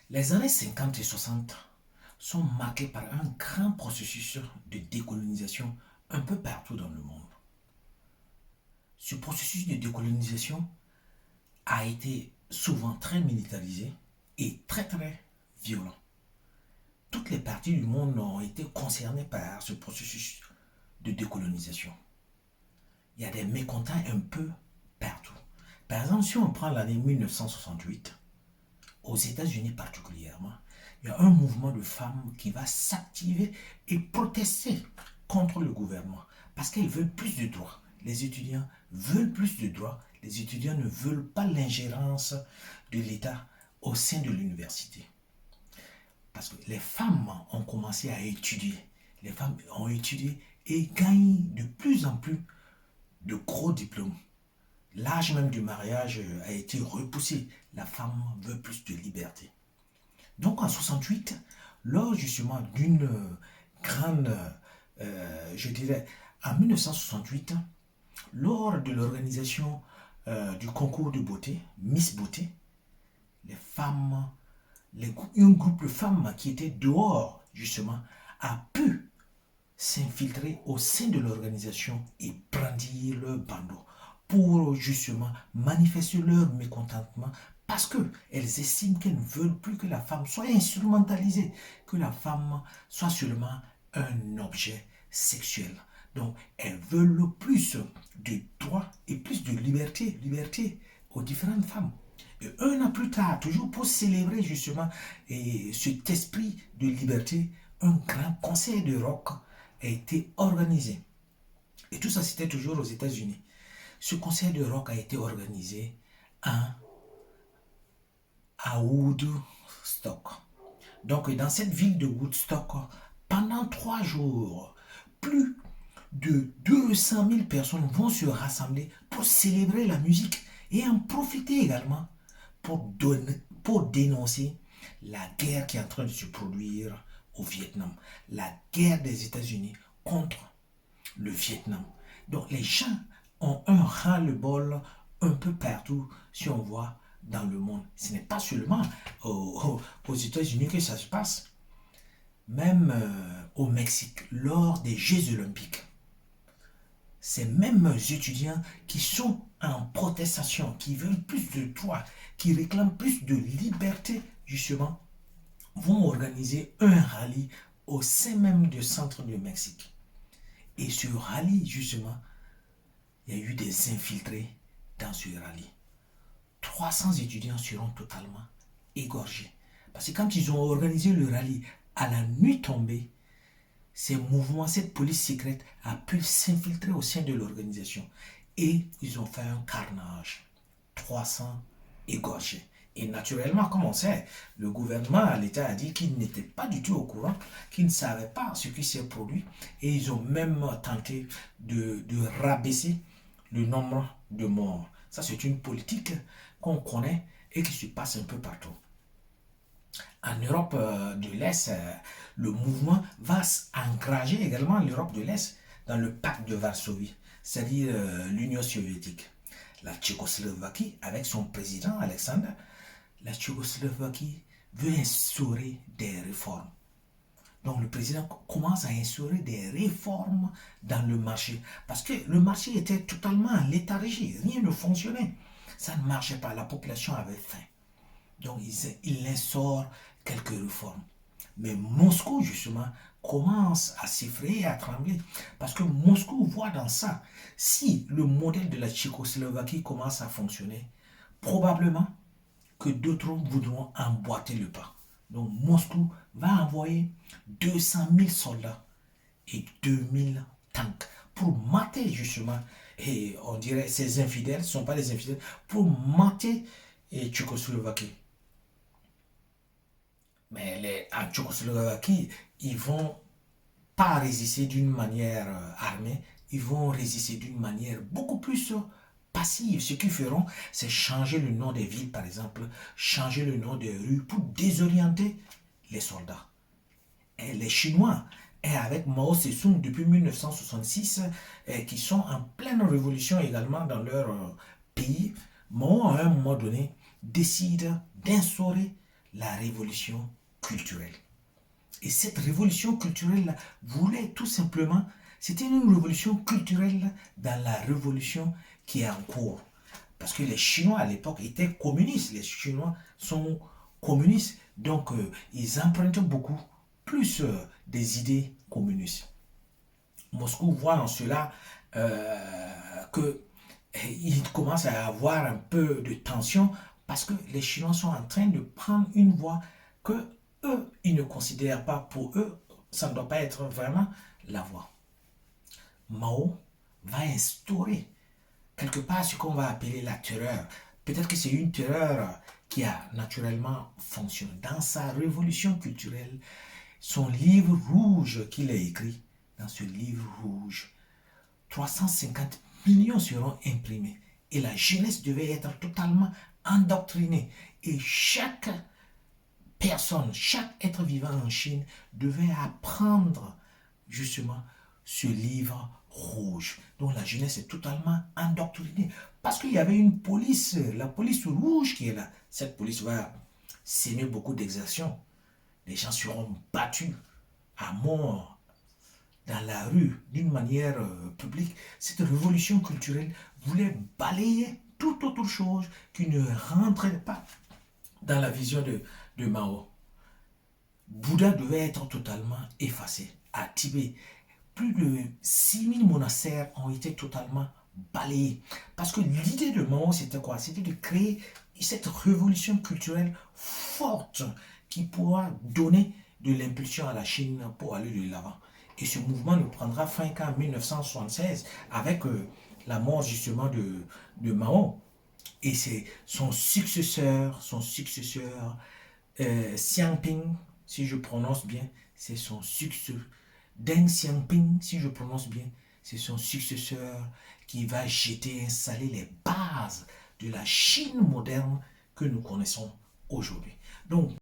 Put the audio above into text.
Les années 50 et 60 sont marquées par un grand processus de décolonisation un peu partout dans le monde. Ce processus de décolonisation a été souvent très militarisé et très violent. Toutes les parties du monde ont été concernées par ce processus de décolonisation. Il y a des mécontents un peu partout. Par exemple, si on prend l'année 1968, aux États-Unis particulièrement, il y a un mouvement de femmes qui va s'activer et protester contre le gouvernement parce qu'elles veulent plus de droits. Les étudiants veulent plus de droits. Les étudiants ne veulent pas l'ingérence de l'État au sein de l'université. Parce que les femmes ont commencé à étudier. Les femmes ont étudié et gagnent de plus en plus de gros diplômes. L'âge même du mariage a été repoussé. La femme veut plus de liberté. Donc en 68, lors justement d'une grande, je dirais, en 1968, lors de l'organisation du concours de beauté, Miss Beauté, les femmes, un groupe de femmes qui étaient dehors justement a pu s'infiltrer au sein de l'organisation et brandir leur bandeau pour justement manifester leur mécontentement parce qu'elles estiment qu'elles ne veulent plus que la femme soit instrumentalisée, que la femme soit seulement un objet sexuel. Donc, elles veulent plus de droits et plus de liberté aux différentes femmes. Et un an plus tard, toujours pour célébrer justement cet esprit de liberté, un grand concert de rock a été organisé. Et tout ça, c'était toujours aux États-Unis. Ce concert de rock a été organisé à Woodstock. Donc, dans cette ville de Woodstock, pendant 3 jours, plus de 200 000 personnes vont se rassembler pour célébrer la musique et en profiter également pour dénoncer la guerre qui est en train de se produire au Vietnam. La guerre des États-Unis contre le Vietnam. Donc les gens ont un ras-le-bol un peu partout si on voit dans le monde. Ce n'est pas seulement aux États-Unis que ça se passe. Même au Mexique, lors des Jeux olympiques, ces mêmes étudiants qui sont en protestation, qui veulent plus de droits, qui réclament plus de liberté, justement, vont organiser un rallye au sein même du centre du Mexique. Et ce rallye, justement, il y a eu des infiltrés dans ce rallye. 300 étudiants seront totalement égorgés. Parce que quand ils ont organisé le rallye à la nuit tombée, ces mouvements, cette police secrète a pu s'infiltrer au sein de l'organisation. Et ils ont fait un carnage. 300 égorgés. Et naturellement, comme on sait, le gouvernement, l'État a dit qu'il n'était pas du tout au courant, qu'il ne savait pas ce qui s'est produit. Et ils ont même tenté de rabaisser le nombre de morts. Ça, c'est une politique qu'on connaît et qui se passe un peu partout. En Europe de l'Est, le mouvement va encourager également l'Europe de l'Est dans le pacte de Varsovie, c'est-à-dire l'Union soviétique. La Tchécoslovaquie, avec son président Alexandre, la Tchécoslovaquie veut instaurer des réformes. Donc le président commence à instaurer des réformes dans le marché. Parce que le marché était totalement en léthargie, rien ne fonctionnait. Ça ne marchait pas, la population avait faim. Donc il instaure quelques réformes. Mais Moscou, justement, commence à s'effrayer et à trembler. Parce que Moscou voit dans ça, si le modèle de la Tchécoslovaquie commence à fonctionner, probablement que d'autres voudront emboîter le pas. Donc Moscou va envoyer 200 000 soldats et 2000 tanks pour mater justement, et on dirait ces infidèles, ce ne sont pas des infidèles, pour mater Tchécoslovaquie. Mais en Tchécoslovaquie, ils ne vont pas résister d'une manière armée, ils vont résister d'une manière beaucoup plus passive. Ce qu'ils feront, c'est changer le nom des villes, par exemple, changer le nom des rues pour désorienter les soldats. Et les Chinois, et avec Mao Tse-tung depuis 1966, qui sont en pleine révolution également dans leur pays, Mao, à un moment donné, décide d'instaurer la révolution culturelle. Et cette révolution culturelle voulait tout simplement, c'était une révolution culturelle dans la révolution qui est en cours. Parce que les Chinois à l'époque étaient communistes. Les Chinois sont communistes. Donc ils empruntent beaucoup plus des idées communistes. Moscou voit en cela que il commence à avoir un peu de tension parce que les Chinois sont en train de prendre une voie que eux, ils ne considèrent pas pour eux, ça ne doit pas être vraiment la voie. Mao va instaurer quelque part ce qu'on va appeler la terreur. Peut-être que c'est une terreur qui a naturellement fonctionné. Dans sa révolution culturelle, son livre rouge qu'il a écrit, dans ce livre rouge, 350 millions seront imprimés. Et la jeunesse devait être totalement endoctrinée. Et chaque personne, chaque être vivant en Chine devait apprendre justement ce livre rouge. Donc la jeunesse est totalement endoctrinée. Parce qu'il y avait une police, la police rouge qui est là. Cette police va s'aimer beaucoup d'exertions. Les gens seront battus à mort dans la rue d'une manière publique. Cette révolution culturelle voulait balayer toute autre chose qui ne rentrait pas dans la vision de Mao. Bouddha devait être totalement effacé. À Tibet, plus de 6000 monastères ont été totalement balayés. Parce que l'idée de Mao, c'était quoi? C'était de créer cette révolution culturelle forte qui pourra donner de l'impulsion à la Chine pour aller de l'avant. Et ce mouvement ne prendra fin qu'en 1976 avec la mort justement de Mao. Et c'est son successeur, Xianping, si je prononce bien, c'est son successeur. Deng Xiaoping, si je prononce bien, c'est son successeur qui va installer les bases de la Chine moderne que nous connaissons aujourd'hui. Donc,